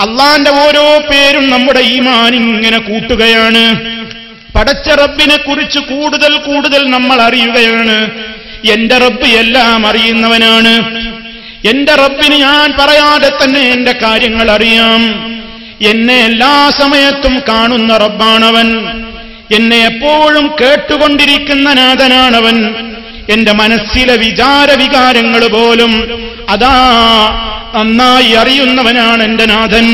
അള്ളാന്റെ ഓരോ പേരും നമ്മുടെ ഈമാൻ ഇങ്ങനെ കൂട്ടുകയാണ്. പടച്ച റബ്ബിനെ കുറിച്ച് കൂടുതൽ കൂടുതൽ നമ്മൾ അറിയുകയാണ്. എന്റെ റബ്ബ് എല്ലാം അറിയുന്നവനാണ്. എന്റെ റബ്ബിന് ഞാൻ പറയാതെ തന്നെ എന്റെ കാര്യങ്ങൾ അറിയാം. എന്നെ എല്ലാ സമയത്തും കാണുന്ന റബ്ബാണവൻ. എന്നെ എപ്പോഴും കേട്ടുകൊണ്ടിരിക്കുന്ന നാഥനാണവൻ. എന്റെ മനസ്സിലെ വിചാരവികാരങ്ങൾ പോലും അതാ നന്നായി അറിയുന്നവനാണ് എന്റെ നാഥൻ.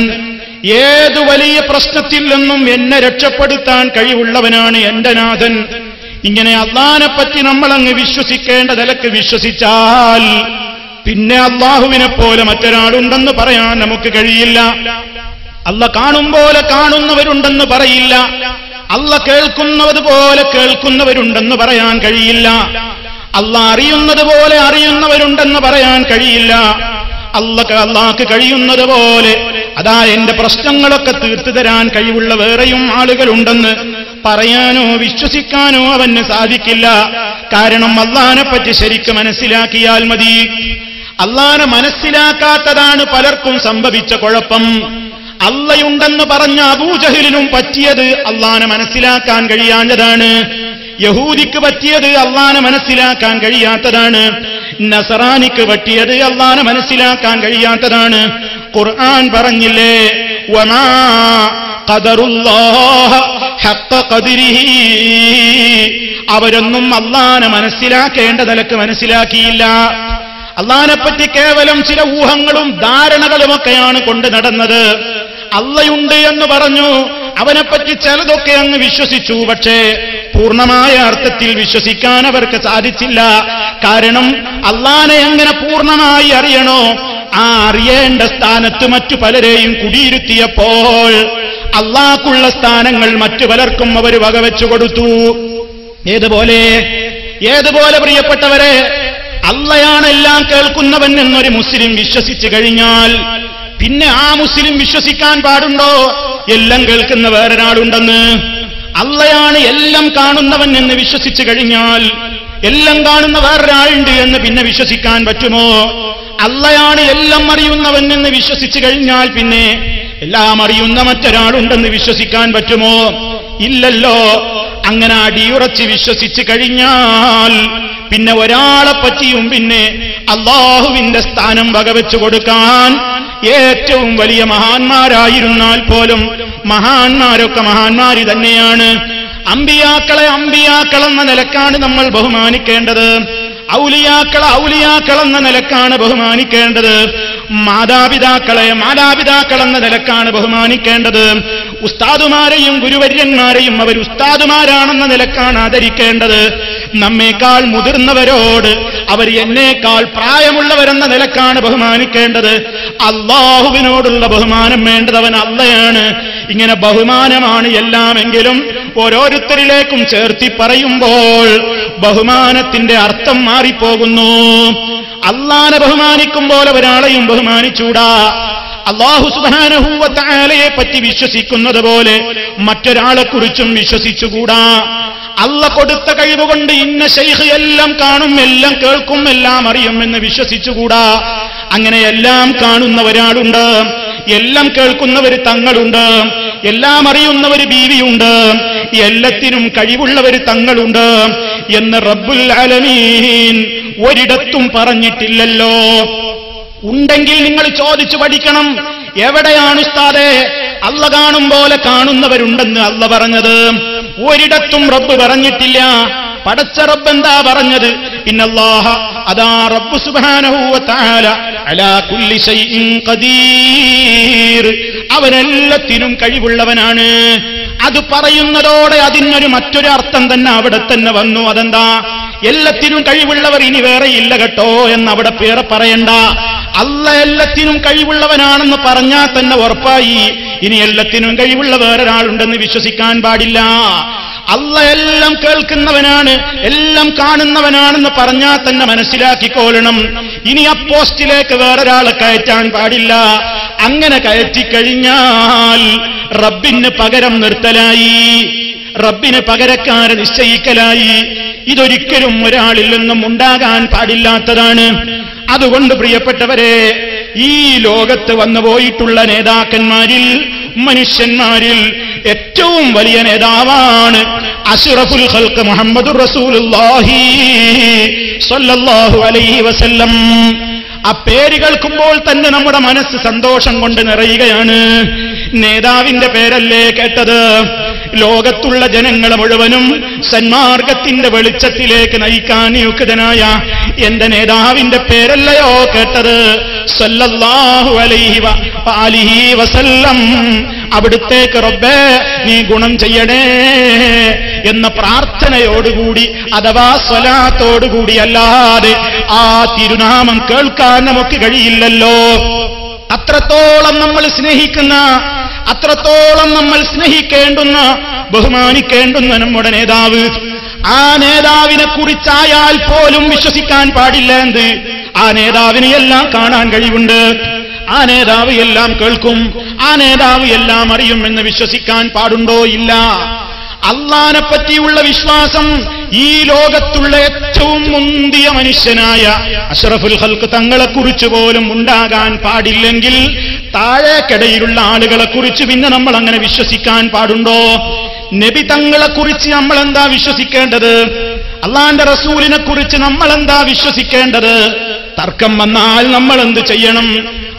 ഏതു വലിയ പ്രശ്നത്തിൽ നിന്നും എന്നെ രക്ഷപ്പെടുത്താൻ കഴിവുള്ളവനാണ് എന്റെ നാഥൻ. ഇങ്ങനെ അള്ളാനെപ്പറ്റി നമ്മളങ്ങ് വിശ്വസിക്കേണ്ട നിലക്ക് വിശ്വസിച്ചാൽ പിന്നെ അള്ളാഹുവിനെ പോലെ മറ്റൊരാളുണ്ടെന്ന് പറയാൻ നമുക്ക് കഴിയില്ല. അള്ള കാണും പോലെ കാണുന്നവരുണ്ടെന്ന് പറയില്ല. അള്ള കേൾക്കുന്നത് പോലെ കേൾക്കുന്നവരുണ്ടെന്ന് പറയാൻ കഴിയില്ല. അള്ള അറിയുന്നത് പോലെ അറിയുന്നവരുണ്ടെന്ന് പറയാൻ കഴിയില്ല. അള്ളാഹ്ക്ക് കഴിയുന്നത് പോലെ അതാ എന്റെ പ്രശ്നങ്ങളൊക്കെ തീർത്തു തരാൻ കഴിവുള്ള വേറെയും ആളുകളുണ്ടെന്ന് പറയാനോ വിശ്വസിക്കാനോ അവന് സാധിക്കില്ല. കാരണം അള്ളാഹിനെ പറ്റി ശരിക്ക് മനസ്സിലാക്കിയാൽ മതി. അള്ളാഹിനെ മനസ്സിലാക്കാത്തതാണ് പലർക്കും സംഭവിച്ച കുഴപ്പം. അള്ളയുണ്ടെന്ന് പറഞ്ഞ അബൂജഹലിനും പറ്റിയത് അള്ളാഹിനെ മനസ്സിലാക്കാൻ കഴിയാഞ്ഞതാണ്. യഹൂദിക്ക് പറ്റിയത് അള്ളാഹിനെ മനസ്സിലാക്കാൻ കഴിയാത്തതാണ്. നസറാനിക്ക് പറ്റിയത് അള്ളാഹിനെ മനസ്സിലാക്കാൻ കഴിയാത്തതാണ്. ഖുർആൻ പറഞ്ഞില്ലേ, വമാ ഖദറുല്ലാഹ ഹഖ്ഖ ഖദ്രിഹി, അവരൊന്നും അള്ളാഹിനെ മനസ്സിലാക്കേണ്ട നിലക്ക് മനസ്സിലാക്കിയില്ല. അള്ളാഹിനെപ്പറ്റി കേവലം ചില ഊഹങ്ങളും ധാരണകളുമൊക്കെയാണ് കൊണ്ട് നടന്നത്. അള്ളയുണ്ട് എന്ന് പറഞ്ഞു, അവനെപ്പറ്റി ചിലതൊക്കെ അങ്ങ് വിശ്വസിച്ചു. പക്ഷേ പൂർണ്ണമായ അർത്ഥത്തിൽ വിശ്വസിക്കാൻ അവർക്ക് സാധിച്ചില്ല. കാരണം അള്ളാനെ എങ്ങനെ പൂർണ്ണമായി അറിയണോ ആ അറിയേണ്ട സ്ഥാനത്ത് മറ്റു പലരെയും കുടിയിരുത്തിയപ്പോൾ അള്ളാഹ്ക്കുള്ള സ്ഥാനങ്ങൾ മറ്റു പലർക്കും അവർ വകവെച്ചു കൊടുത്തു. ഏതുപോലെ പ്രിയപ്പെട്ടവരെ, അള്ളയാണ് എല്ലാം കേൾക്കുന്നവൻ എന്നൊരു മുസ്ലിം വിശ്വസിച്ചു കഴിഞ്ഞാൽ പിന്നെ ആ മുസ്ലിം വിശ്വസിക്കാൻ പാടുണ്ടോ എല്ലാം കേൾക്കുന്ന വേറൊരാളുണ്ടെന്ന്? അള്ളയാണ് എല്ലാം കാണുന്നവൻ എന്ന് വിശ്വസിച്ചു കഴിഞ്ഞാൽ എല്ലാം കാണുന്ന വേറൊരാളുണ്ട് എന്ന് പിന്നെ വിശ്വസിക്കാൻ പറ്റുമോ? അള്ളയാണ് എല്ലാം അറിയുന്നവൻ എന്ന് വിശ്വസിച്ചു കഴിഞ്ഞാൽ പിന്നെ എല്ലാം അറിയുന്ന മറ്റൊരാളുണ്ടെന്ന് വിശ്വസിക്കാൻ പറ്റുമോ? ഇല്ലല്ലോ. അങ്ങനെ അടിയുറച്ച് വിശ്വസിച്ചു കഴിഞ്ഞാൽ പിന്നെ ഒരാളെ പറ്റിയും പിന്നെ അള്ളാഹുവിന്റെ സ്ഥാനം വകവെച്ചു കൊടുക്കാൻ ഏറ്റവും വലിയ മഹാന്മാരായിരുന്നാൽ പോലും മഹാന്മാരൊക്കെ മഹാന്മാര് തന്നെയാണ്. അമ്പിയാക്കളെ അമ്പിയാക്കളെന്ന നിലക്കാണ് നമ്മൾ ബഹുമാനിക്കേണ്ടത്. ഔലിയാക്കളെന്ന നിലക്കാണ് ബഹുമാനിക്കേണ്ടത്. മാതാപിതാക്കളെ മാതാപിതാക്കളെന്ന നിലക്കാണ് ബഹുമാനിക്കേണ്ടത്. ഉസ്താദുമാരെയും ഗുരുവര്യന്മാരെയും അവർ ഉസ്താദുമാരാണെന്ന നിലക്കാണ് ആദരിക്കേണ്ടത്. നമ്മേക്കാൾ മുതിർന്നവരോട് അവർ എന്നേക്കാൾ പ്രായമുള്ളവരെന്ന നിലക്കാണ് ബഹുമാനിക്കേണ്ടത്. അള്ളാഹുവിനോടുള്ള ബഹുമാനം വേണ്ടതവൻ അള്ളയാണ്. ഇങ്ങനെ ബഹുമാനമാണ് എല്ലാമെങ്കിലും ഓരോരുത്തരിലേക്കും ചേർത്തി പറയുമ്പോൾ ബഹുമാനത്തിന്റെ അർത്ഥം മാറിപ്പോകുന്നു. അള്ളാനെ ബഹുമാനിക്കുമ്പോൾ ഒരാളെയും ബഹുമാനിച്ചൂടാ. അല്ലാഹു സുബ്ഹാനഹു വ തആലയെ പറ്റി വിശ്വസിക്കുന്നത് പോലെ മറ്റൊരാളെക്കുറിച്ചും വിശ്വസിച്ചുകൂടാ. അള്ള കൊടുത്ത കഴിവുകൊണ്ട് ഇന്ന ശൈഖ് എല്ലാം കാണും, എല്ലാം കേൾക്കും, എല്ലാം അറിയും എന്ന് വിശ്വസിച്ചുകൂടാ. അങ്ങനെ എല്ലാം കാണുന്ന ഒരാളുണ്ട്, എല്ലാം കേൾക്കുന്നവർ തങ്ങളുണ്ട്, എല്ലാം അറിയുന്നവർ ബീവിയുണ്ട്, എല്ലാത്തിനും കഴിവുള്ളവർ തങ്ങളുണ്ട് എന്ന് റബ്ബുൽ ആലമീൻ ഒരിടത്തും പറഞ്ഞിട്ടില്ലല്ലോ. ഉണ്ടെങ്കിൽ നിങ്ങൾ ചോദിച്ചു പഠിക്കണം. എവിടെയാണ് ഉസ്താദേ അള്ള കാണും പോലെ കാണുന്നവരുണ്ടെന്ന് അള്ള പറഞ്ഞത്? ഒരിടത്തും റബ്ബ് പറഞ്ഞിട്ടില്ല. പടച്ച റബ്ബ് എന്താ പറഞ്ഞത്? ഇന്നല്ലാഹ, അതാ റബ്ബ് സുബ്ഹാനഹു വ തആല അലാ കുല്ലി ശൈഇൻ ഖദീർ, അവനെല്ലാത്തിനും കഴിവുള്ളവനാണ്. അത് പറയുന്നതോടെ അതിനൊരു മറ്റൊരു അർത്ഥം തന്നെ അവിടെ തന്നെ വന്നു. അതെന്താ? എല്ലാത്തിനും കഴിവുള്ളവർ ഇനി വേറെ ഇല്ല കേട്ടോ എന്നവിടെ പേരെ പറയണ്ട. അള്ള എല്ലാത്തിനും കഴിവുള്ളവനാണെന്ന് പറഞ്ഞാൽ തന്നെ ഉറപ്പായി ഇനി എല്ലാത്തിനും കഴിവുള്ള വേറൊരാളുണ്ടെന്ന് വിശ്വസിക്കാൻ പാടില്ല. അള്ള എല്ലാം കേൾക്കുന്നവനാണ്, എല്ലാം കാണുന്നവനാണെന്ന് പറഞ്ഞാൽ തന്നെ മനസ്സിലാക്കിക്കോളണം. ഇനി ആ പോസ്റ്റിലേക്ക് വേറൊരാളെ കയറ്റാൻ പാടില്ല. അങ്ങനെ കയറ്റിക്കഴിഞ്ഞാൽ റബ്ബിന് പകരം നിർത്തലായി, റബ്ബിന് പകരക്കാരെ നിശ്ചയിക്കലായി. ഇതൊരിക്കലും ഒരാളിൽ നിന്നും ഉണ്ടാകാൻ പാടില്ലാത്തതാണ്. അതുകൊണ്ട് പ്രിയപ്പെട്ടവരെ, ഈ ലോകത്ത് വന്നുപോയിട്ടുള്ള നേതാക്കന്മാരിൽ, മനുഷ്യന്മാരിൽ ഏറ്റവും വലിയ നേതാവാണ് അഷ്റഫുൽ ഖൽഖ് മുഹമ്മദുർ റസൂലുള്ളാഹി സ്വല്ലല്ലാഹു അലൈഹി വസല്ലം. ആ പേര് കേൾക്കുമ്പോൾ തന്നെ നമ്മുടെ മനസ്സ് സന്തോഷം കൊണ്ട് നിറയുകയാണ്. നേതാവിന്റെ പേരല്ലേ കേട്ടത്? ലോകത്തുള്ള ജനങ്ങളെ മുഴുവനും സന്മാർഗത്തിന്റെ വെളിച്ചത്തിലേക്ക് നയിക്കാൻ നിയുക്തനായ എന്റെ നേതാവിന്റെ പേരല്ലയോ കേട്ടത്? സല്ലല്ലാഹു അലൈഹി വസല്ലം. അവിടുത്തേക്ക് റബ്ബേ നീ ഗുണം ചെയ്യണേ എന്ന പ്രാർത്ഥനയോടുകൂടി, അഥവാ സ്വലാത്തോടുകൂടി അല്ലാതെ ആ തിരുനാമം കേൾക്കാൻ നമുക്ക് കഴിയില്ലല്ലോ. അത്രത്തോളം നമ്മൾ സ്നേഹിക്കുന്ന, അത്രത്തോളം നമ്മൾ സ്നേഹിക്കേണ്ടുന്ന, ബഹുമാനിക്കേണ്ടുന്ന നമ്മുടെ നേതാവ്, ആ നേതാവിനെ കുറിച്ചായാൽ പോലും വിശ്വസിക്കാൻ പാടില്ല. എന്ത്? ആ നേതാവിനെ എല്ലാം കാണാൻ കഴിവുണ്ട്, ആ നേതാവ് എല്ലാം കേൾക്കും, ആ നേതാവ് എല്ലാം അറിയുമെന്ന് വിശ്വസിക്കാൻ പാടുണ്ടോ? ഇല്ല. അള്ളാനെ പറ്റിയുള്ള വിശ്വാസം ഈ ലോകത്തുള്ള ഏറ്റവും മുന്തിയ മനുഷ്യനായ അഷ്റഫുൽ ഖൽഖ് തങ്ങളെക്കുറിച്ച് പോലും ഉണ്ടാകാൻ പാടില്ലെങ്കിൽ താഴേക്കിടയിലുള്ള ആളുകളെ കുറിച്ച് പിന്നെ നമ്മൾ അങ്ങനെ വിശ്വസിക്കാൻ പാടുണ്ടോ? നബി തങ്ങളെക്കുറിച്ച് നമ്മൾ എന്താ വിശ്വസിക്കേണ്ടത്? അള്ളാന്റെ റസൂലിനെ കുറിച്ച് നമ്മൾ എന്താ വിശ്വസിക്കേണ്ടത്? തർക്കം വന്നാൽ നമ്മൾ എന്ത് ചെയ്യണം?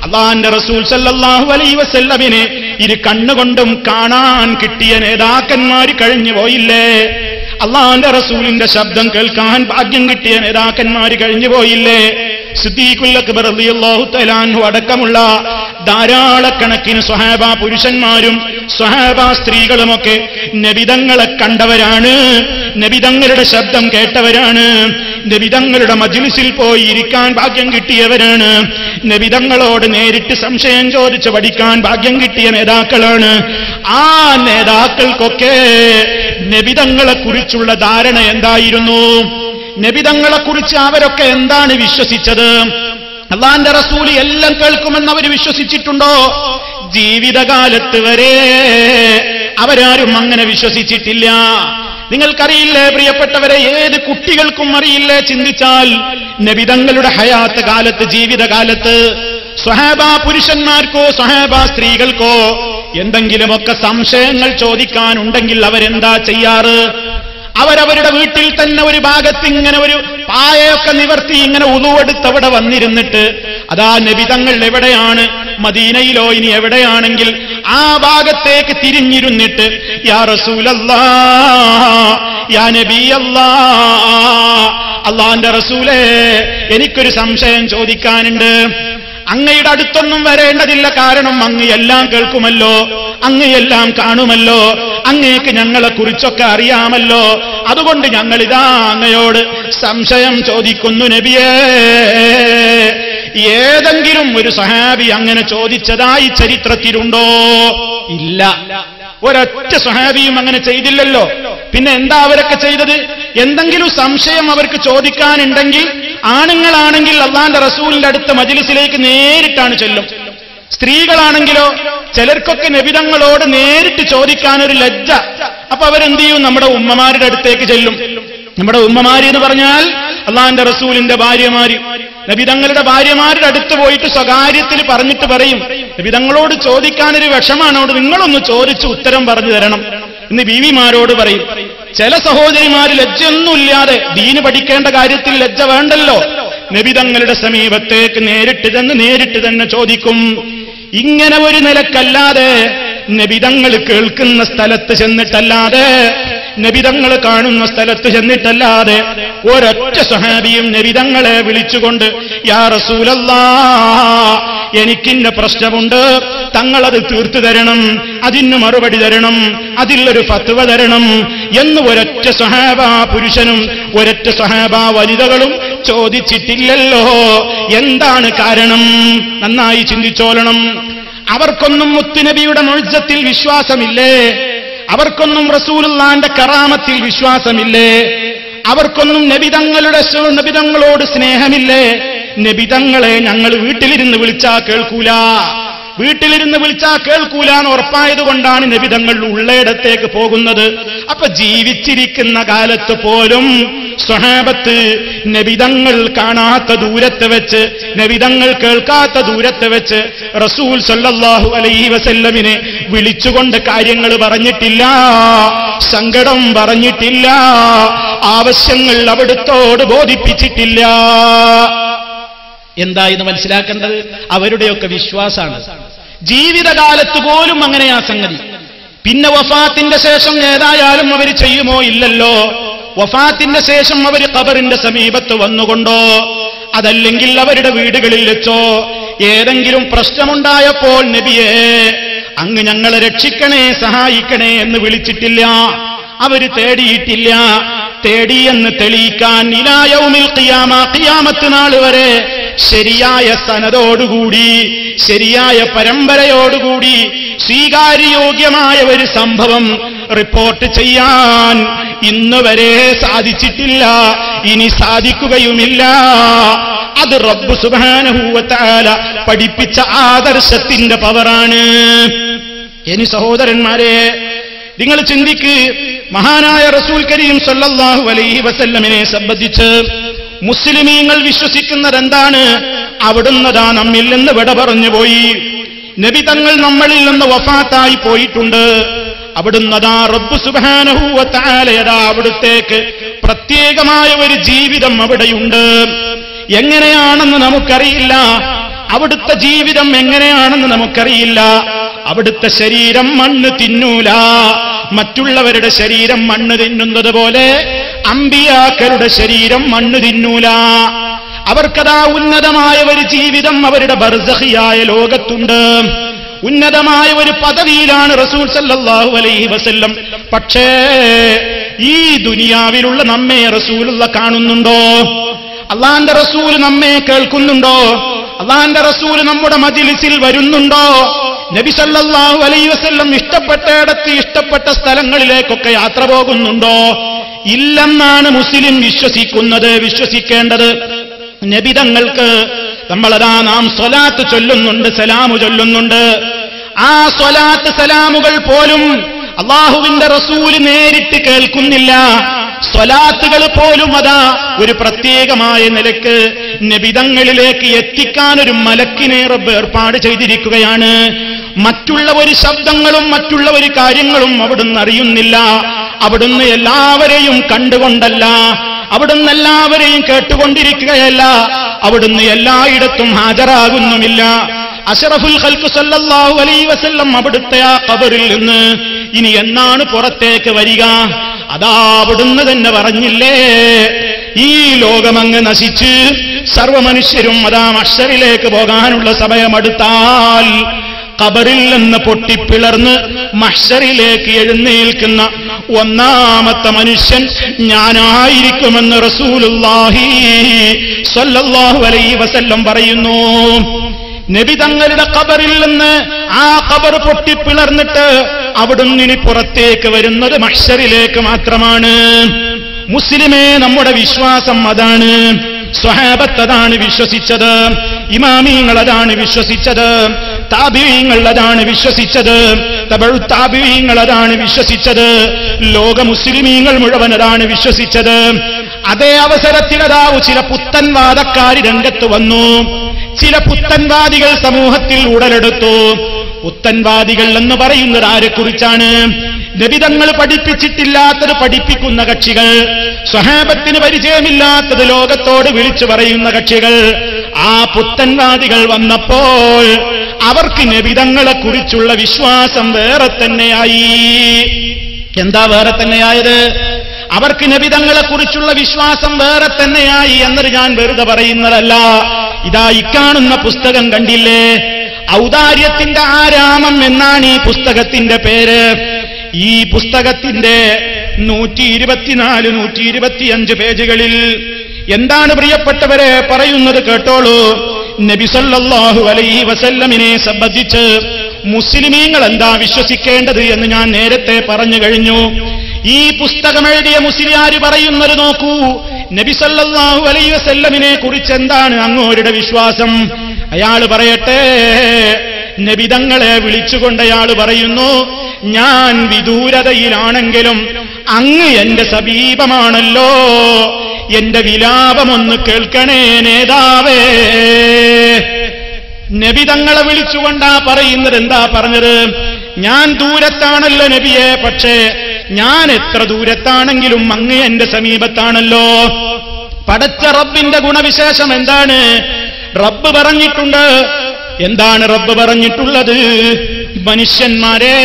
അള്ളാന്റെ റസൂൽ സല്ലല്ലാഹു അലൈഹി വസല്ലമിനെ ഇരു കണ്ണുകൊണ്ടും കാണാൻ കിട്ടിയ നേതാക്കന്മാര് കഴിഞ്ഞു പോയില്ലേ? അള്ളാന്റെ റസൂലിന്റെ ശബ്ദം കേൾക്കാൻ ഭാഗ്യം കിട്ടിയ നേതാക്കന്മാര് കഴിഞ്ഞു പോയില്ലേ? സിദ്ദീഖുൽ അക്ബർ റളിയല്ലാഹു തആല അൻഹു അടക്കമുള്ള ധാരാളക്കണക്കിന് സ്വഹാബ പുരുഷന്മാരും സ്വഹാബ സ്ത്രീകളുമൊക്കെ നബിതങ്ങളെ കണ്ടവരാണ്, നബിതങ്ങളുടെ ശബ്ദം കേട്ടവരാണ്, നബിതങ്ങളുടെ മജ്ലിസിൽ പോയി ഇരിക്കാൻ ഭാഗ്യം കിട്ടിയവരാണ്, നബിതങ്ങളോട് നേരിട്ട് സംശയം ചോദിച്ച് പഠിക്കാൻ ഭാഗ്യം കിട്ടിയ നേതാക്കളാണ്. ആ നേതാക്കൾക്കൊക്കെ നബിതങ്ങളെ കുറിച്ചുള്ള ധാരണ എന്തായിരുന്നു? നബിതങ്ങളെക്കുറിച്ച് അവരൊക്കെ എന്താണ് വിശ്വസിച്ചത്? അള്ളാന്റെ റസൂൽ എല്ലാം കേൾക്കുമെന്ന് അവർ വിശ്വസിച്ചിട്ടുണ്ടോ? ജീവിതകാലത്ത് വരെ അവരാരും അങ്ങനെ വിശ്വസിച്ചിട്ടില്ല. നിങ്ങൾക്കറിയില്ലേ പ്രിയപ്പെട്ടവരെ, ഏത് കുട്ടികൾക്കും അറിയില്ലേ ചിന്തിച്ചാൽ, നബിതങ്ങളുടെ ഹയാത്ത് കാലത്ത്, ജീവിതകാലത്ത് സ്വഹാബ പുരുഷന്മാർക്കോ സ്വഹാബ സ്ത്രീകൾക്കോ എന്തെങ്കിലുമൊക്കെ സംശയങ്ങൾ ചോദിക്കാനുണ്ടെങ്കിൽ അവരെന്താ ചെയ്യാറ്? അവരവരുടെ വീട്ടിൽ തന്നെ ഒരു ഭാഗത്ത് ഇങ്ങനെ ഒരു പായയൊക്കെ നിവർത്തി ഇങ്ങനെ ഉളുവെടുത്ത് അവിടെ വന്നിരുന്നിട്ട്, അതാ നബിതങ്ങൾ എവിടെയാണ്, മദീനയിലോ ഇനി എവിടെയാണെങ്കിൽ ആ ഭാഗത്തേക്ക് തിരിഞ്ഞിരുന്നിട്ട്, യാ റസൂലല്ലാഹ്, യാ നബിയല്ലാഹ്, അള്ളാന്റെ റസൂലേ എനിക്കൊരു സംശയം ചോദിക്കാനുണ്ട്. അങ്ങയുടെ അടുത്തൊന്നും വരേണ്ടതില്ല, കാരണം അങ്ങ് എല്ലാം കേൾക്കുമല്ലോ, അങ്ങ് എല്ലാം കാണുമല്ലോ, അങ്ങേക്ക് ഞങ്ങളെ കുറിച്ചൊക്കെ അറിയാമല്ലോ, അതുകൊണ്ട് ഞങ്ങളിതാ അങ്ങയോട് സംശയം ചോദിക്കുന്നു നബിയേ. ഏതെങ്കിലും ഒരു സഹാബി അങ്ങനെ ചോദിച്ചതായി ചരിത്രത്തിലുണ്ടോ? ഇല്ല. ഒരൊറ്റ സഹാബിയും അങ്ങനെ ചെയ്തില്ലല്ലോ. പിന്നെ എന്താ അവരൊക്കെ ചെയ്തത്? എന്തെങ്കിലും സംശയം അവർക്ക് ചോദിക്കാനുണ്ടെങ്കിൽ ആണുങ്ങളാണെങ്കിൽ അള്ളാന്റെ റസൂലിന്റെ അടുത്ത മജ്ലിസിലേക്ക് നേരിട്ടാണ് ചെല്ലും. സ്ത്രീകളാണെങ്കിലോ ചിലർക്കൊക്കെ നബിതങ്ങളോട് നേരിട്ട് ചോദിക്കാനൊരു ലജ്ജ. അപ്പൊ അവരെന്ത് ചെയ്യും? നമ്മുടെ ഉമ്മമാരുടെ അടുത്തേക്ക് ചെല്ലും. നമ്മുടെ ഉമ്മമാര് എന്ന് പറഞ്ഞാൽ അള്ളാന്റെ റസൂലിന്റെ ഭാര്യമാര്, നബിതങ്ങളുടെ ഭാര്യമാരുടെ അടുത്ത് പോയിട്ട് സ്വകാര്യത്തിൽ പറഞ്ഞിട്ട് പറയും, നബിതങ്ങളോട് ചോദിക്കാനൊരു വിഷമാണോട്, നിങ്ങളൊന്ന് ചോദിച്ച് ഉത്തരം പറഞ്ഞു തരണം എന്ന് ബീവിമാരോട് പറയും. ചില സഹോദരിമാര് ലജ്ജയൊന്നുമില്ലാതെ, ദീന് പഠിക്കേണ്ട കാര്യത്തിൽ ലജ്ജ വേണ്ടല്ലോ, നബിതങ്ങളുടെ സമീപത്തേക്ക് നേരിട്ട് തന്നെ ചോദിക്കും. ഇങ്ങനെ ഒരു നിലക്കല്ലാതെ, നബിതങ്ങൾ കേൾക്കുന്ന സ്ഥലത്ത് ചെന്നിട്ടല്ലാതെ, നബിതങ്ങൾ കാണുന്ന സ്ഥലത്ത് ചെന്നിട്ടല്ലാതെ ഒരൊറ്റ സ്വഹാബിയും നബിതങ്ങളെ വിളിച്ചുകൊണ്ട് യാ റസൂലല്ലാഹ് എനിക്കിന്ന പ്രശ്നമുണ്ട്, തങ്ങളത് തീർത്തു തരണം, അതിന് മറുപടി തരണം, അതിലൊരു ഫത്വ തരണം എന്ന് ഒരൊറ്റ സ്വഹാബ പുരുഷനും ഒരൊറ്റ സ്വഹാബ വനിതകളും ചോദിച്ചിട്ടില്ലല്ലോ. എന്താണ് കാരണം? നന്നായി ചിന്തിച്ചോളണം. അവർക്കൊന്നും മുത്തുനബിയുടെ മുഅ്ജിസത്തിൽ വിശ്വാസമില്ലേ? അവർക്കൊന്നും റസൂലുള്ളാന്റെ കറാമത്തിൽ വിശ്വാസമില്ലേ? അവർക്കൊന്നും നബിതങ്ങളോട് സ്നേഹമില്ലേ? നബിതങ്ങളെ ഞങ്ങൾ വീട്ടിലിരുന്ന് വിളിച്ചാ കേൾക്കൂല, വീട്ടിലിരുന്ന് വിളിച്ചാൽ കേൾക്കൂലാന്ന് ഉറപ്പായതുകൊണ്ടാണ് നബിതങ്ങൾ ഉള്ളയിടത്തേക്ക് പോകുന്നത്. അപ്പൊ ജീവിച്ചിരിക്കുന്ന കാലത്ത് പോലും സ്വഹാബത്ത് നബിതങ്ങൾ കാണാത്ത ദൂരത്ത് വെച്ച്, നബിതങ്ങൾ കേൾക്കാത്ത ദൂരത്ത് വെച്ച് റസൂൽ സല്ലല്ലാഹു അലൈഹി വസല്ലമിനെ വിളിച്ചുകൊണ്ട് കാര്യങ്ങൾ പറഞ്ഞിട്ടില്ല, സങ്കടം പറഞ്ഞിട്ടില്ല, ആവശ്യങ്ങൾ അവിടുത്തോട് ബോധിപ്പിച്ചിട്ടില്ല. എന്താ ഇത് മനസ്സിലാക്കേണ്ടത്? അവരുടെയൊക്കെ വിശ്വാസമാണ്. ജീവിതകാലത്ത് പോലും അങ്ങനെയാ സംഗതി. പിന്നെ വഫാത്തിന്റെ ശേഷം ഏതായാലും അവർ ചെയ്യുമോ? ഇല്ലല്ലോ. വഫാത്തിന്റെ ശേഷം അവർ ഖബറിന്റെ സമീപത്ത് വന്നുകൊണ്ടോ അതല്ലെങ്കിൽ അവരുടെ വീടുകളിൽ വെച്ചോ ഏതെങ്കിലും പ്രശ്നമുണ്ടായപ്പോൾ നബിയെ അങ്ങ് ഞങ്ങളെ രക്ഷിക്കണേ, സഹായിക്കണേ എന്ന് വിളിച്ചിട്ടില്ല, അവര് തേടിയിട്ടില്ല. തേടിയെന്ന് തെളിയിക്കാൻ ഇലാ യൗമിൽ ഖിയാമ, ഖിയാമത്ത് നാൾ വരെ ശരിയായ സനദോടുകൂടി, ശരിയായ പരമ്പരയോടുകൂടി സ്വീകാര്യയോഗ്യമായ ഒരു സംഭവം റിപ്പോർട്ട് ചെയ്യാൻ ഇന്നുവരെ സാധിച്ചിട്ടില്ല, ഇനി സാധിക്കുകയുമില്ല. അത് റബ്ബ് സുബ്ഹാനഹു വ തആല പഠിപ്പിച്ച ആദർശത്തിന്റെ പവറാണ്. ഇനി സഹോദരന്മാരെ, നിങ്ങൾ ചിന്തിക്ക്, മഹാനായ റസൂൽ കരീം സല്ലല്ലാഹു അലൈഹി വസല്ലമിനെ സംബന്ധിച്ച് മുസ്ലിമീങ്ങൾ വിശ്വസിക്കുന്നത് എന്താണ്? അവിടുന്നതാ നമ്മിൽ നിന്ന് വിട പറഞ്ഞുപോയി, നബി തങ്ങൾ നമ്മളിൽ നിന്ന് വഫാത്തായി പോയിട്ടുണ്ട്. അവിടുന്നതാ റബ്ബ് സുബ്ഹാനഹു വ തആലയതാ അവിടുത്തേക്ക് പ്രത്യേകമായ ഒരു ജീവിതം അവിടെയുണ്ട്. എങ്ങനെയാണെന്ന് നമുക്കറിയില്ല, അവിടുത്തെ ജീവിതം എങ്ങനെയാണെന്ന് നമുക്കറിയില്ല. അവിടുത്തെ ശരീരം മണ്ണ് തിന്നൂല, മറ്റുള്ളവരുടെ ശരീരം മണ്ണ് തിന്നുന്നത് പോലെ അമ്പിയാക്കളുടെ ശരീരം മണ്ണ് തിന്നൂല. അവർക്കതാ ഉന്നതമായ ഒരു ജീവിതം അവരുടെ ബർസഖിയായ ലോകത്തുണ്ട്. ഉന്നതമായ ഒരു പദവിയിലാണ് റസൂൽ സല്ലല്ലാഹു അലൈഹി വസല്ലം. പക്ഷേ ഈ ദുനിയാവിലുള്ള നമ്മെ റസൂലുള്ള കാണുന്നുണ്ടോ? അള്ളാന്റെ റസൂൽ നമ്മെ കേൾക്കുന്നുണ്ടോ? അള്ളാന്റെ റസൂൽ നമ്മുടെ മജ്ലിസിൽ വരുന്നുണ്ടോ? നബി സല്ലല്ലാഹു അലൈഹി വസല്ലം ഇഷ്ടപ്പെട്ടയിടത്ത് ഇഷ്ടപ്പെട്ട സ്ഥലങ്ങളിലേക്കൊക്കെ യാത്ര പോകുന്നുണ്ടോ? ഇല്ലെന്നാണ് മുസ്ലിം വിശ്വസിക്കുന്നത്, വിശ്വസിക്കേണ്ടത്. നബിതങ്ങൾക്ക് നമ്മളതാ നാം സ്വലാത്ത് ചൊല്ലുന്നുണ്ട്, സലാമു ചൊല്ലുന്നുണ്ട്. ആ സ്വലാത്ത് സലാമുകൾ പോലും അള്ളാഹുവിന്റെ റസൂല് നേരിട്ട് കേൾക്കുന്നില്ല. സ്വലാത്തുകൾ പോലും അതാ ഒരു പ്രത്യേകമായ നിലക്ക് നബിതങ്ങളിലേക്ക് എത്തിക്കാൻ ഒരു മലക്കിനെ റബ്ബ് ഏർപ്പാട് ചെയ്തിരിക്കുകയാണ്. മറ്റുള്ള ഒരു ശബ്ദങ്ങളും മറ്റുള്ള ഒരു കാര്യങ്ങളും അവിടുന്ന് അറിയുന്നില്ല. അവിടുന്ന് എല്ലാവരെയും കണ്ടുകൊണ്ടല്ല, അവിടുന്ന് എല്ലാവരെയും കേട്ടുകൊണ്ടിരിക്കുകയല്ല, അവിടുന്ന് എല്ലായിടത്തും ഹാജരാകുന്നുമില്ല. അഷ്റഫുൽ ഖൽഖ് സല്ലല്ലാഹു അലൈഹി വസല്ലം അവിടുത്തെ ആ ഖബറിൽ നിന്ന് ഇനി എന്നാണ് പുറത്തേക്ക് വരിക? അതാ അവിടുന്ന് തന്നെ പറഞ്ഞില്ലേ, ഈ ലോകമങ്ങ് നശിച്ച് സർവമനുഷ്യരും അതാ മഹ്ശറിലേക്ക് പോകാനുള്ള സമയമെടുത്താൽ ഖബറിൽ നിന്ന് പൊട്ടിപ്പിളർന്ന് മഹ്ശറിലേക്ക് എഴുന്നേൽക്കുന്ന ഒന്നാമത്തെ മനുഷ്യൻ ഞാനായിരിക്കുമെന്ന് റസൂലുള്ളാഹി സ്വല്ലല്ലാഹു അലൈഹി വസല്ലം പറയുന്നു. നബി തങ്ങളുടെ ഖബറിൽ നിന്ന് ആ ഖബർ പൊട്ടിപ്പിളർന്നിട്ട് അവിടുന്ന് ഇനി പുറത്തേക്ക് വരുന്നത് മഹ്ശറിലേക്ക് മാത്രമാണ്. മുസ്ലിമേ, നമ്മുടെ വിശ്വാസം അതാണ്. സ്വഹാബത്ത് അതാണ് വിശ്വസിച്ചത്, ഇമാമീങ്ങൾ അതാണ് വിശ്വസിച്ചത്, താബിഈങ്ങൾ അതാണ് വിശ്വസിച്ചത്, തബഉ താബിഈങ്ങൾ അതാണ് വിശ്വസിച്ചത്, ലോക മുസ്ലിമീങ്ങൾ മുഴുവൻ അതാണ് വിശ്വസിച്ചത്. അതേ അവസരത്തിൽ അതാവ് ചില പുത്തൻവാദക്കാർ രംഗത്ത് വന്നു. ചില പുത്തൻവാദികൾ സമൂഹത്തിൽ ഉടലെടുത്തു. പുത്തൻവാദികൾ എന്ന് പറയുന്നത് ആരെക്കുറിച്ചാണ്? നബിതങ്ങൾ പഠിപ്പിച്ചിട്ടില്ലാത്തത് പഠിപ്പിക്കുന്ന കക്ഷികൾ, സ്വഹാബത്തിന് പരിചയമില്ലാത്തത് ലോകത്തോട് വിളിച്ചു പറയുന്ന കക്ഷികൾ. ആ പുത്തൻവാദികൾ വന്നപ്പോൾ അവർക്ക് നബിതങ്ങളെക്കുറിച്ചുള്ള വിശ്വാസം വേറെ തന്നെയായി. എന്താ വേറെ തന്നെയായത്? അവർക്ക് നബിതങ്ങളെക്കുറിച്ചുള്ള വിശ്വാസം വേറെ തന്നെയായി എന്നത് ഞാൻ വെറുതെ പറയുന്നതല്ല. ഇതാ ഇക്കാണുന്ന പുസ്തകം കണ്ടില്ലേ? ഔദാര്യത്തിന്റെ ആരാമം എന്നാണ് ഈ പുസ്തകത്തിന്റെ പേര്. ഈ പുസ്തകത്തിന്റെ 124, 125 പേജുകളിൽ എന്താണ് പ്രിയപ്പെട്ടവരെ പറയുന്നത് കേട്ടോളൂ. നബി സല്ലല്ലാഹു അലൈഹി വസല്ലമിനെ സംബന്ധിച്ച് മുസ്ലിമീങ്ങൾ എന്താ വിശ്വസിക്കേണ്ടത് എന്ന് ഞാൻ നേരത്തെ പറഞ്ഞു കഴിഞ്ഞു. ഈ പുസ്തകം എഴുതിയ മുസ്ലിയാര് പറയുന്നത് നോക്കൂ. നബി സല്ലല്ലാഹു അലൈഹി വസല്ലമിനെ കുറിച്ച് എന്താണ് അങ്ങോരുടെ വിശ്വാസം? അയാൾ പറയട്ടെ, നബിതങ്ങളെ വിളിച്ചുകൊണ്ടയാൾ പറയുന്നു, ഞാൻ വിദൂരതയിലാണെങ്കിലും അങ്ങ് എന്റെ സമീപമാണല്ലോ, എന്റെ വിലാപമൊന്ന് കേൾക്കണേ നേതാവേ. നബിതങ്ങളെ വിളിച്ചുകൊണ്ടാ പറയുന്നത്. എന്താ പറഞ്ഞത്? ഞാൻ ദൂരത്താണല്ലോ നബിയെ, പക്ഷേ ഞാൻ എത്ര ദൂരത്താണെങ്കിലും അങ്ങ് എന്റെ സമീപത്താണല്ലോ. പടച്ച റബ്ബിന്റെ ഗുണവിശേഷം എന്താണ്? റബ്ബ് പറഞ്ഞിട്ടുണ്ട്. എന്താണ് റബ്ബ് പറഞ്ഞിട്ടുള്ളത്? മനുഷ്യന്മാരെ,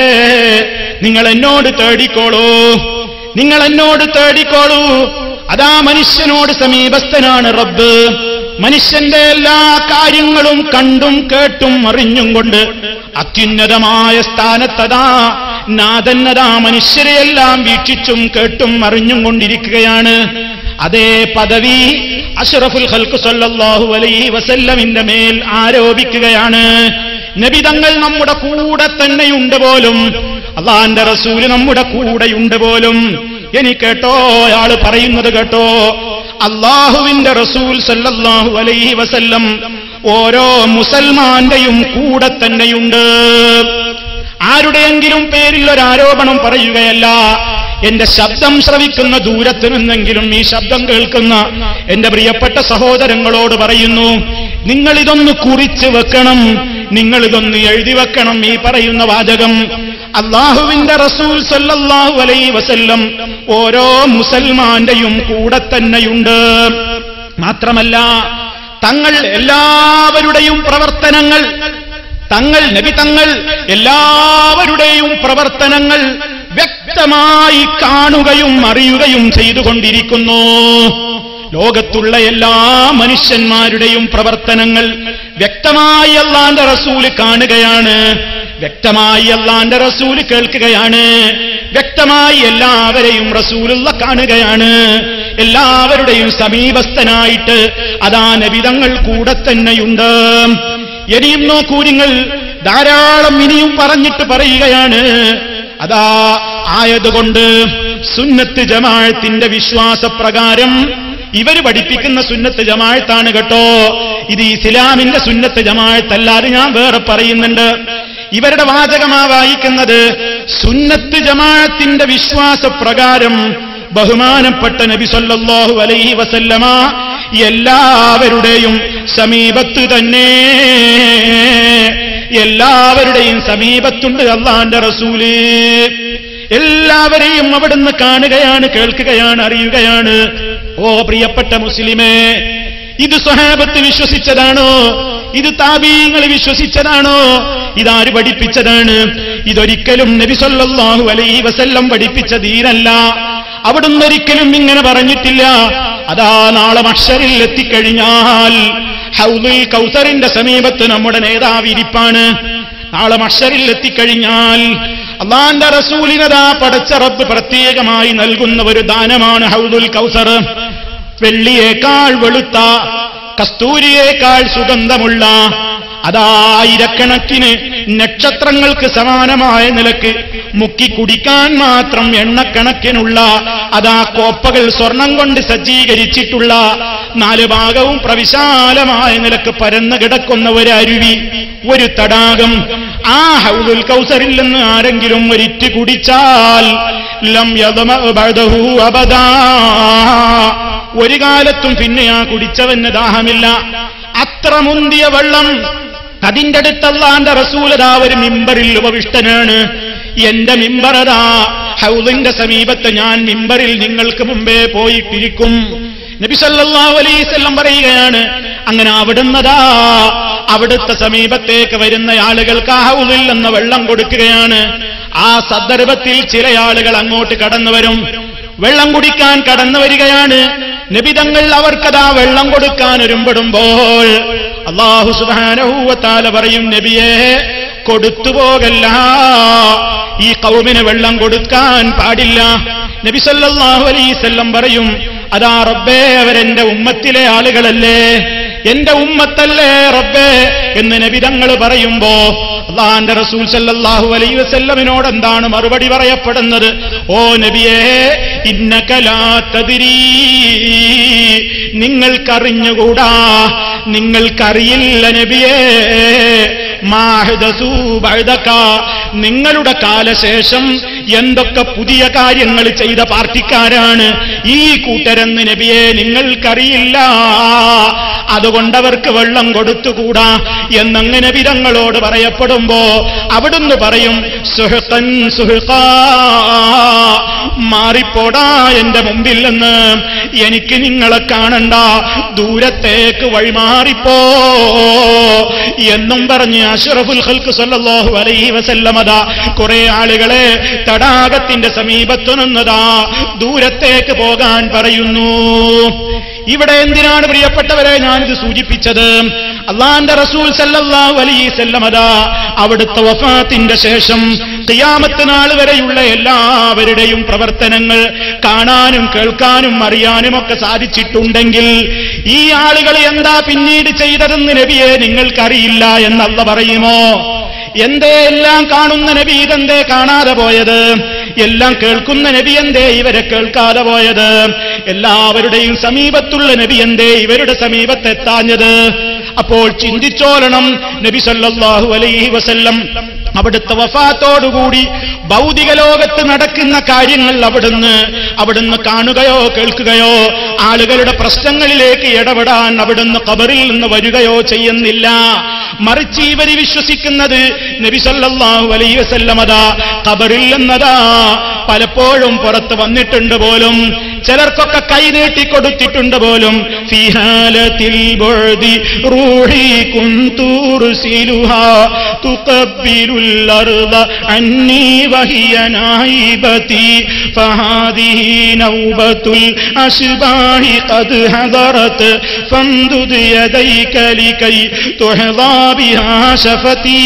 നിങ്ങൾ എന്നോട് തേടിക്കോളൂ, നിങ്ങൾ എന്നോട് തേടിക്കോളൂ. അതാ മനുഷ്യനോട് സമീപസ്ഥനാണ് റബ്ബ്. മനുഷ്യന്റെ എല്ലാ കാര്യങ്ങളും കണ്ടും കേട്ടും അറിഞ്ഞും കൊണ്ട് അത്യുന്നതമായ സ്ഥാനത്തതാ നാഥന്നതാ മനുഷ്യരെയെല്ലാം വീക്ഷിച്ചും കേട്ടും അറിഞ്ഞും കൊണ്ടിരിക്കുകയാണ്. അതേ പദവി അഷ്റഫുൽ ഖൽഖ് സല്ലല്ലാഹു അലൈഹി വസല്ലമിന്റെ മേൽ ആരോപിക്കുകയാണ്. നബി തങ്ങൾ നമ്മുടെ കൂടെ തന്നെയുണ്ട് പോലും, അള്ളാന്റെ റസൂല് നമ്മുടെ കൂടെയുണ്ട് പോലും. ഇനി കേട്ടോ, അയാൾ പറയുന്നത് കേട്ടോ. അള്ളാഹുവിന്റെ റസൂൽ സല്ലല്ലാഹു അലൈഹി വസല്ലം ഓരോ മുസൽമാന്റെയും കൂടെ തന്നെയുണ്ട്. ആരുടെയെങ്കിലും പേരിൽ ഒരു ആരോപണം പറയുകയല്ല. എന്റെ ശബ്ദം ശ്രവിക്കുന്ന ദൂരത്ത് നിന്നെങ്കിലും ഈ ശബ്ദം കേൾക്കുന്ന എന്റെ പ്രിയപ്പെട്ട സഹോദരങ്ങളോട് പറയുന്നു, നിങ്ങളിതൊന്ന് കുറിച്ച് വെക്കണം, നിങ്ങളിതൊന്ന് എഴുതി വെക്കണം. ഈ പറയുന്ന വാചകം അല്ലാഹുവിന്റെ റസൂൽ സല്ലല്ലാഹു അലൈഹി വസല്ലം ഓരോ മുസൽമാന്റെയും കൂടെ തന്നെയുണ്ട്. മാത്രമല്ല, തങ്ങൾ എല്ലാവരുടെയും പ്രവർത്തനങ്ങൾ, തങ്ങൾ നബി തങ്ങൾ എല്ലാവരുടെയും പ്രവർത്തനങ്ങൾ വ്യക്തമായി കാണുകയും അറിയുകയും ചെയ്തുകൊണ്ടിരിക്കുന്നു. ലോകത്തുള്ള എല്ലാ മനുഷ്യന്മാരുടെയും പ്രവർത്തനങ്ങൾ വ്യക്തമായി അല്ലാഹുവിന്റെ റസൂല് കാണുകയാണ്, വ്യക്തമായി അല്ലാഹുവിന്റെ റസൂല് കേൾക്കുകയാണ്, വ്യക്തമായി എല്ലാവരെയും റസൂലുള്ള കാണുകയാണ്. എല്ലാവരുടെയും സമീപസ്ഥനായിട്ട് അതാ നബിതങ്ങൾ കൂടെ തന്നെയുണ്ട്. ഇനിയും നോക്കൂ നിങ്ങൾ, ധാരാളം ഇനിയും പറഞ്ഞിട്ട് പറയുകയാണ്. അതാ ആയതുകൊണ്ട് സുന്നത്ത് ജമാഅത്തിന്റെ വിശ്വാസപ്രകാരം ഇവര് പഠിപ്പിക്കുന്ന സുന്നത്ത് ജമാഅത്താണ് കേട്ടോ. ഇത് ഇസ്ലാമിന്റെ സുന്നത്ത് ജമാഅത്തല്ലാതെ ഞാൻ വേറെ പറയുന്നുണ്ട്. ഇവരുടെ വാചകമാ വായിക്കുന്നത്. സുന്നത്ത് ജമാഅത്തിന്റെ വിശ്വാസപ്രകാരം ബഹുമാനപ്പെട്ട നബി സല്ലല്ലാഹു അലൈഹി വസല്ലമ എല്ലാവരുടെയും സമീപത്ത് തന്നെ, എല്ലാവരുടെയും സമീപത്തുണ്ട് അല്ലാഹുവിന്റെ റസൂല്. എല്ലാവരെയും അവിടുന്ന് കാണുകയാണ്, കേൾക്കുകയാണ്, അറിയുകയാണ്. ഓ പ്രിയപ്പെട്ട മുസ്ലിമേ, ഇത് സ്വഹാബത്ത് വിശ്വസിച്ചതാണോ? ഇത് താബീങ്ങൾ വിശ്വസിച്ചതാണോ? ഇതാര് പഠിപ്പിച്ചതാണ്? ഇതൊരിക്കലും നബി സല്ലല്ലാഹു അലൈഹി വസല്ലം പഠിപ്പിച്ച ദീനല്ല. അവിടുന്ന് ഒരിക്കലും ഇങ്ങനെ പറഞ്ഞിട്ടില്ല. അതാ നാളെ മഹ്ശറിൽ എത്തിക്കഴിഞ്ഞാൽ ഹൗദുൽ കൗസറിന്റെ സമീപത്ത് നമ്മുടെ നേതാവ് ഇരിപ്പാണ്. നാളെ മഹ്ശറിൽ എത്തിക്കഴിഞ്ഞാൽ അല്ലാഹുവിന്റെ റസൂലിനതാ പടച്ച റബ്ബ് പ്രത്യേകമായി നൽകുന്ന ഒരു ദാനമാണ് ഹൗദുൽ കൗസർ. വെള്ളിയേക്കാൾ വെളുത്ത, കസ്തൂരിയേക്കാൾ സുഗന്ധമുള്ള, അതായിരക്കണക്കിന് നക്ഷത്രങ്ങൾക്ക് സമാനമായ നിലക്ക് മുക്കി കുടിക്കാൻ മാത്രം എണ്ണക്കണക്കിനുള്ള അതാ കോപ്പകൾ സ്വർണം കൊണ്ട് സജ്ജീകരിച്ചിട്ടുള്ള, നാല് ഭാഗവും പ്രവിശാലമായ നിലക്ക് പരന്നു കിടക്കുന്ന ഒരു അരുവി, ഒരു തടാകം. ആ ഹൗദുൽ കൗസറിൽ നിന്ന് ആരെങ്കിലും ഒരിറ്റ് കുടിച്ചാൽ ലം യദ്മ ബഅദഹു അബദാ, ഒരു കാലത്തും പിന്നെ ആ കുടിച്ചവന് ദാഹമില്ല. അത്ര മുന്തിയ വെള്ളം. അതിന്റെ അടുത്ത് അല്ലാഹുവിന്റെ റസൂലതാ ഒരു മിമ്പറിൽ ഉപവിഷ്ടനാണ്. എന്റെ മിമ്പറതാ ഹൗദിന്റെ സമീപത്ത് ഞാൻ മിമ്പറിൽ നിങ്ങൾക്ക് മുമ്പേ പോയിട്ടിരിക്കും. നബി സല്ലല്ലാഹു അലൈഹി വസല്ലം പറയുകയാണ്, അങ്ങനെ അവിടുന്നതാ അവിടുത്തെ സമീപത്തേക്ക് വരുന്ന ആളുകൾക്ക് ആ ഹൗദിൽ നിന്ന് വെള്ളം കൊടുക്കുകയാണ്. ആ സന്ദർഭത്തിൽ ചില ആളുകൾ അങ്ങോട്ട് കടന്നു വരും, വെള്ളം കുടിക്കാൻ കടന്നു വരികയാണ്. നബിതങ്ങൾ അവർക്കതാ വെള്ളം കൊടുക്കാൻ ഒരുമ്പെടുമ്പോൾ അല്ലാഹു സുബ്ഹാനഹു വ തആല പറയും, നബിയേ കൊടുത്തുപോകല്ല, ഈ ഖൗമിന് വെള്ളം കൊടുക്കാൻ പാടില്ല. നബി സല്ലല്ലാഹു അലൈഹി വസല്ലം പറയും, അതാ റബ്ബേ, അവരെന്റെ ഉമ്മത്തിലെ ആളുകളല്ലേ, എന്റെ ഉമ്മത്തല്ലേ റബ്ബേ എന്ന് നബിതങ്ങൾ പറയുമ്പോ അല്ലാഹുവിന്റെ റസൂൽ സല്ലല്ലാഹു അലൈഹി വസല്ലമിനോട് എന്താണ് മറുപടി പറയപ്പെടുന്നത്? ഓ നബിയേ, ഇന്നക ലാ തദ്രീ, നിങ്ങൾക്കറിഞ്ഞുകൂടാ, നിങ്ങൾക്കറിയില്ല നബിയേ. മാഹദസൂ ബഅദക, നിങ്ങളുടെ കാലശേഷം എന്തൊക്കെ പുതിയ കാര്യങ്ങൾ ചെയ്ത പാർട്ടിക്കാരാണ് ഈ കൂട്ടരെന്ന് നബിയെ നിങ്ങൾക്കറിയില്ല, അതുകൊണ്ടവർക്ക് വെള്ളം കൊടുത്തുകൂടാ എന്നങ്ങനെ നബി തങ്ങളോട് പറയപ്പെടുമ്പോ അവിടുന്ന് പറയും സുഹ്ഖൻ സുഹ്ഖാ, മാറിപ്പോടാ എന്റെ മുമ്പിൽ നിന്ന്, എനിക്ക് നിങ്ങളെ കാണണ്ട, ദൂരത്തേക്ക് വഴിമാറിപ്പോ എന്നും പറഞ്ഞ് അഷ്റഫുൽ ഖൽഖ് സല്ലല്ലാഹു അലൈഹി വസല്ലമ കുറെ ആളുകളെ തടാകത്തിന്റെ സമീപത്തു നിന്നതാ ദൂരത്തേക്ക് പോകാൻ പറയുന്നു. ഇവിടെ എന്തിനാണ് പ്രിയപ്പെട്ടവരെ ഞാനിത് സൂചിപ്പിച്ചത്? അല്ലാഹുവിന്റെ റസൂൽ സല്ലല്ലാഹു അലൈഹി വസല്ലമ അവിടുത്തെ വഫാത്തിന്റെ ശേഷം ഖിയാമത്ത് നാൾ വരെയുള്ള എല്ലാവരുടെയും പ്രവർത്തനങ്ങൾ കാണാനും കേൾക്കാനും അറിയാനും ഒക്കെ സാധിച്ചിട്ടുണ്ടെങ്കിൽ ഈ ആളുകൾ എന്താ പിന്നീട് ചെയ്തതെന്ന് നബിയെ നിങ്ങൾക്കറിയില്ല എന്ന് അല്ലാഹ് പറയുമോ? എന്തേ എല്ലാം കാണുന്ന നബി ഇതെന്തേ കാണാതെ പോയത്? എല്ലാം കേൾക്കുന്ന നബി എന്തേ ഇവരെ കേൾക്കാതെ പോയത്? എല്ലാവരുടെയും സമീപത്തുള്ള നബി എന്തേ ഇവരുടെ സമീപത്തെത്താഞ്ഞത്? അപ്പോൾ ചിന്തിച്ചോളണം. നബി സല്ലല്ലാഹു അലൈഹി വസല്ലം അവിടുത്തെ വഫാത്തോടുകൂടി ഭൗതിക ലോകത്ത് നടക്കുന്ന കാര്യങ്ങൾ അവിടുന്ന് കാണുകയോ കേൾക്കുകയോ ആളുകളുടെ പ്രശ്നങ്ങളിലേക്ക് ഇടപെടാൻ അവിടുന്ന് ഖബറിൽ നിന്ന് വരികയോ ചെയ്യുന്നില്ല. മറിച്ച് ഇവർ വിശ്വസിക്കുന്നത് നബി സല്ലല്ലാഹു അലൈഹി വസല്ലം ഖബറിൽ നിന്നതാ പലപ്പോഴും പുറത്ത് വന്നിട്ടുണ്ട് പോലും, ചിലർക്കൊക്കെ കൈ നീട്ടിക്കൊടുത്തിട്ടുണ്ട് പോലും. ഫീ ഹാലത്തിൽ ബുഅദി റൂഹി കുൻതുർസിലുഹാ തുഖബ്ബിലുൽ അർദ അന്നി വഹിയ നായിബതി ഫഹാദിഹി നൗബത്തുൽ അശ്ബാഹി ഖദ് ഹദറത് ഫംദുദ് യദൈക ലികൈ തുഹ്ദാ ബിഹാ ശഫതി.